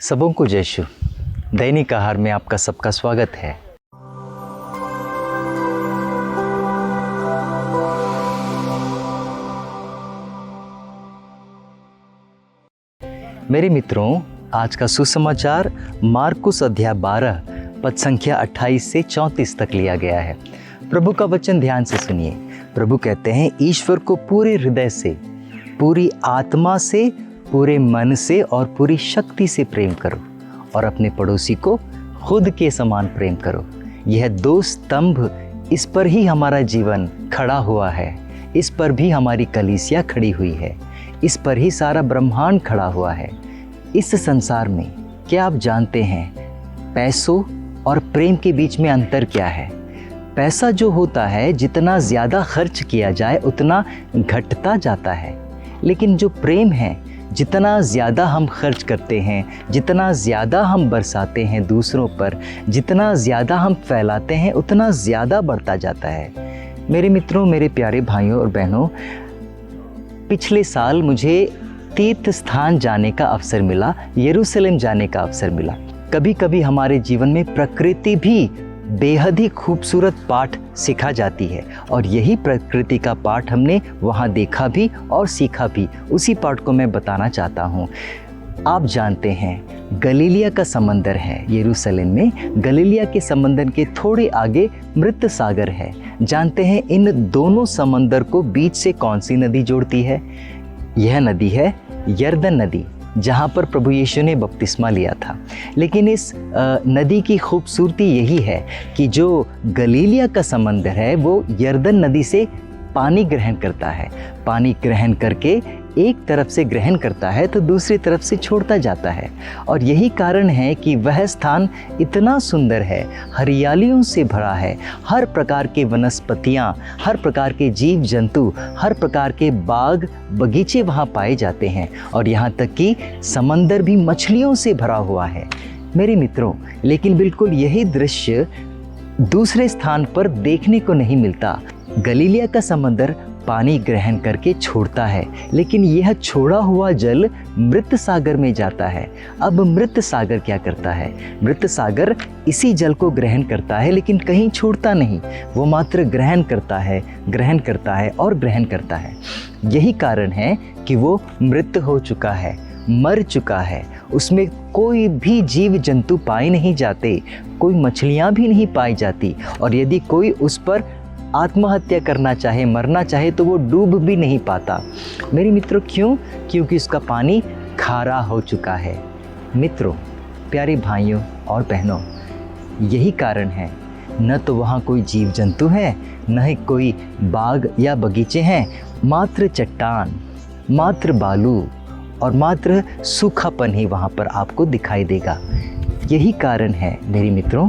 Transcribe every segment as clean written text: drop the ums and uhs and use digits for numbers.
सबों को जय शिव। दैनिक आहार में आपका सबका स्वागत है। मेरे मित्रों, आज का सुसमाचार मार्कुस अध्याय 12 पद संख्या 28 से 34 तक लिया गया है। प्रभु का वचन ध्यान से सुनिए। प्रभु कहते हैं, ईश्वर को पूरे हृदय से, पूरी आत्मा से, पूरे मन से और पूरी शक्ति से प्रेम करो और अपने पड़ोसी को खुद के समान प्रेम करो। यह दो स्तंभ, इस पर ही हमारा जीवन खड़ा हुआ है, इस पर भी हमारी कलीसिया खड़ी हुई है, इस पर ही सारा ब्रह्मांड खड़ा हुआ है। इस संसार में क्या आप जानते हैं पैसों और प्रेम के बीच में अंतर क्या है? पैसा जो होता है, जितना ज़्यादा खर्च किया जाए उतना घटता जाता है, लेकिन जो प्रेम है, जितना ज़्यादा हम खर्च करते हैं, जितना ज़्यादा हम बरसाते हैं दूसरों पर, जितना ज़्यादा हम फैलाते हैं, उतना ज़्यादा बढ़ता जाता है। मेरे मित्रों, मेरे प्यारे भाइयों और बहनों, पिछले साल मुझे तीर्थ स्थान जाने का अवसर मिला, यरूशलेम जाने का अवसर मिला। कभी कभी हमारे जीवन में प्रकृति भी बेहद ही खूबसूरत पाठ सिखा जाती है और यही प्रकृति का पाठ हमने वहाँ देखा भी और सीखा भी। उसी पाठ को मैं बताना चाहता हूँ। आप जानते हैं गलीलिया का समंदर है यरूशलेम में। गलीलिया के समंदर के थोड़े आगे मृत सागर है। जानते हैं इन दोनों समंदर को बीच से कौन सी नदी जोड़ती है? यह नदी है यरदन नदी, जहाँ पर प्रभु यीशु ने बपतिस्मा लिया था। लेकिन इस नदी की खूबसूरती यही है कि जो गलीलिया का समंदर है वो यरदन नदी से पानी ग्रहण करता है। पानी ग्रहण करके एक तरफ से ग्रहण करता है तो दूसरी तरफ से छोड़ता जाता है। और यही कारण है कि वह स्थान इतना सुंदर है, हरियालियों से भरा है। हर प्रकार के वनस्पतियाँ, हर प्रकार के जीव जंतु, हर प्रकार के बाग बगीचे वहाँ पाए जाते हैं और यहाँ तक कि समंदर भी मछलियों से भरा हुआ है। मेरे मित्रों, लेकिन बिल्कुल यही दृश्य दूसरे स्थान पर देखने को नहीं मिलता। गलीलिया का समंदर पानी ग्रहण करके छोड़ता है, लेकिन यह छोड़ा हुआ जल मृत सागर में जाता है। अब मृत सागर क्या करता है? मृत सागर इसी जल को ग्रहण करता है, लेकिन कहीं छोड़ता नहीं। वो मात्र ग्रहण करता है, ग्रहण करता है और ग्रहण करता है। यही कारण है कि वो मृत हो चुका है, मर चुका है। उसमें कोई भी जीव जंतु पाए नहीं जाते, कोई मछलियाँ भी नहीं पाई जाती, और यदि कोई उस पर आत्महत्या करना चाहे, मरना चाहे, तो वो डूब भी नहीं पाता। मेरे मित्रों, क्यों? क्योंकि उसका पानी खारा हो चुका है। मित्रों, प्यारे भाइयों और बहनों, यही कारण है। न तो वहाँ कोई जीव जंतु है, न ही कोई बाग या बगीचे हैं, मात्र चट्टान, मात्र बालू और मात्र सूखापन ही वहाँ पर आपको दिखाई देगा। यही कारण है मेरे मित्रों,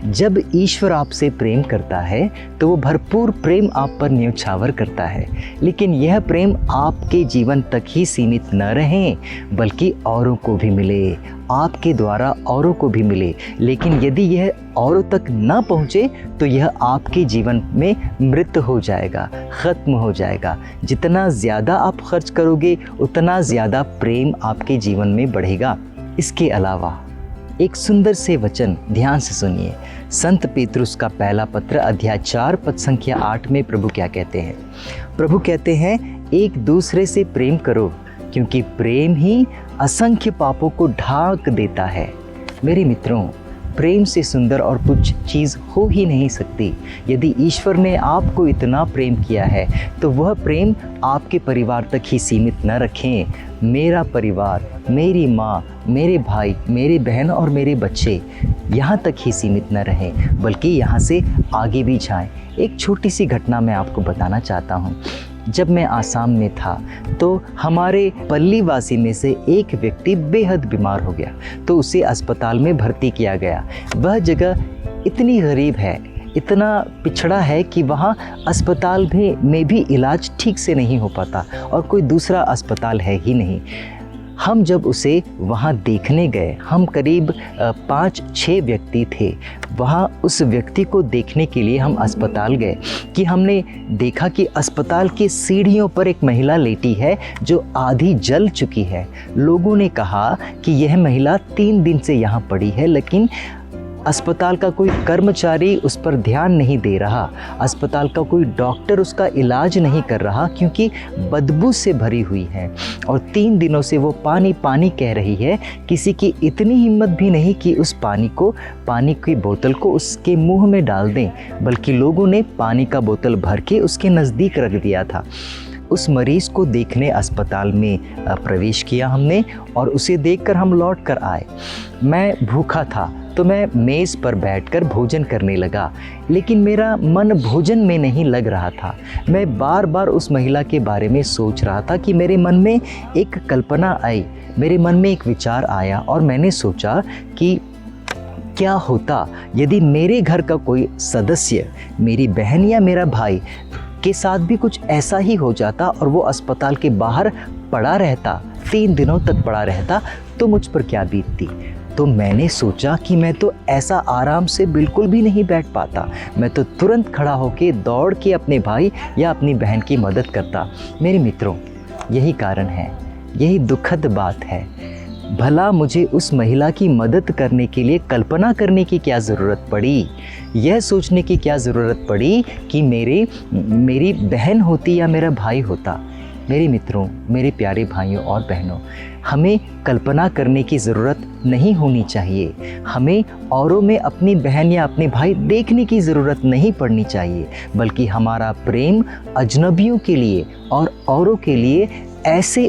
जब ईश्वर आपसे प्रेम करता है तो वो भरपूर प्रेम आप पर न्यौछावर करता है। लेकिन यह प्रेम आपके जीवन तक ही सीमित न रहे, बल्कि औरों को भी मिले, आपके द्वारा औरों को भी मिले। लेकिन यदि यह औरों तक न पहुँचे तो यह आपके जीवन में मृत हो जाएगा, ख़त्म हो जाएगा। जितना ज़्यादा आप खर्च करोगे उतना ज़्यादा प्रेम आपके जीवन में बढ़ेगा। इसके अलावा एक सुंदर से वचन ध्यान से सुनिए। संत पेतरुस का पहला पत्र अध्याय 4 पद संख्या 8 में प्रभु क्या कहते हैं? प्रभु कहते हैं, एक दूसरे से प्रेम करो, क्योंकि प्रेम ही असंख्य पापों को ढांक देता है। मेरे मित्रों, प्रेम से सुंदर और कुछ चीज़ हो ही नहीं सकती। यदि ईश्वर ने आपको इतना प्रेम किया है तो वह प्रेम आपके परिवार तक ही सीमित न रखें। मेरा परिवार, मेरी माँ, मेरे भाई, मेरी बहन और मेरे बच्चे यहाँ तक ही सीमित न रहें, बल्कि यहाँ से आगे भी जाएं। एक छोटी सी घटना मैं आपको बताना चाहता हूँ। जब मैं आसाम में था तो हमारे पल्लीवासी में से एक व्यक्ति बेहद बीमार हो गया, तो उसे अस्पताल में भर्ती किया गया। वह जगह इतनी गरीब है, इतना पिछड़ा है कि वहाँ अस्पताल में भी इलाज ठीक से नहीं हो पाता और कोई दूसरा अस्पताल है ही नहीं। हम जब उसे वहाँ देखने गए, हम करीब 5-6 व्यक्ति थे वहाँ। उस व्यक्ति को देखने के लिए हम अस्पताल गए कि हमने देखा कि अस्पताल की सीढ़ियों पर एक महिला लेटी है जो आधी जल चुकी है। लोगों ने कहा कि यह महिला 3 दिन से यहाँ पड़ी है, लेकिन अस्पताल का कोई कर्मचारी उस पर ध्यान नहीं दे रहा, अस्पताल का कोई डॉक्टर उसका इलाज नहीं कर रहा, क्योंकि बदबू से भरी हुई है और 3 दिनों से वो पानी पानी कह रही है। किसी की इतनी हिम्मत भी नहीं कि उस पानी की बोतल को उसके मुंह में डाल दें, बल्कि लोगों ने पानी का बोतल भर के उसके नज़दीक रख दिया था। उस मरीज़ को देखने अस्पताल में प्रवेश किया हमने और उसे देखकर हम लौट कर आए। मैं भूखा था तो मैं मेज़ पर बैठकर भोजन करने लगा, लेकिन मेरा मन भोजन में नहीं लग रहा था। मैं बार बार उस महिला के बारे में सोच रहा था कि मेरे मन में एक कल्पना आई, मेरे मन में एक विचार आया और मैंने सोचा कि क्या होता यदि मेरे घर का कोई सदस्य, मेरी बहन या मेरा भाई के साथ भी कुछ ऐसा ही हो जाता और वो अस्पताल के बाहर पड़ा रहता, 3 दिनों तक पड़ा रहता, तो मुझ पर क्या बीतती। तो मैंने सोचा कि मैं तो ऐसा आराम से बिल्कुल भी नहीं बैठ पाता, मैं तो तुरंत खड़ा होकर दौड़ के अपने भाई या अपनी बहन की मदद करता। मेरे मित्रों, यही कारण है, यही दुखद बात है। भला मुझे उस महिला की मदद करने के लिए कल्पना करने की क्या ज़रूरत पड़ी, यह सोचने की क्या ज़रूरत पड़ी कि मेरी बहन होती या मेरा भाई होता। मेरे मित्रों, मेरे प्यारे भाइयों और बहनों, हमें कल्पना करने की ज़रूरत नहीं होनी चाहिए। हमें औरों में अपनी बहन या अपने भाई देखने की ज़रूरत नहीं पड़नी चाहिए, बल्कि हमारा प्रेम अजनबियों के लिए और औरों के लिए ऐसे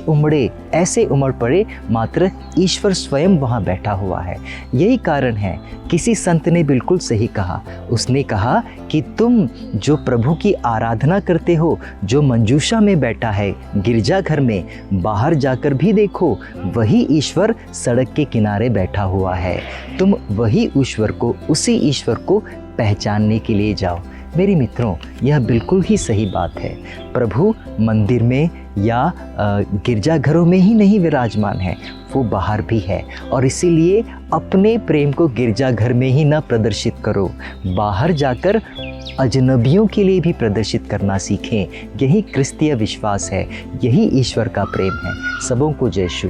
उमड़ पड़े मात्र ईश्वर स्वयं वहाँ बैठा हुआ है। यही कारण है, किसी संत ने बिल्कुल सही कहा। उसने कहा कि तुम जो प्रभु की आराधना करते हो, जो मंजूषा में बैठा है गिरजाघर में, बाहर जाकर भी देखो, वही ईश्वर सड़क के किनारे बैठा हुआ है। तुम उसी ईश्वर को पहचानने के लिए जाओ। मेरे मित्रों, यह बिल्कुल ही सही बात है। प्रभु मंदिर में या गिरजाघरों में ही नहीं विराजमान है, वो बाहर भी है। और इसीलिए अपने प्रेम को गिरजाघर में ही न प्रदर्शित करो, बाहर जाकर अजनबियों के लिए भी प्रदर्शित करना सीखें। यही क्रिस्तीय विश्वास है, यही ईश्वर का प्रेम है। सबों को जय यीशु।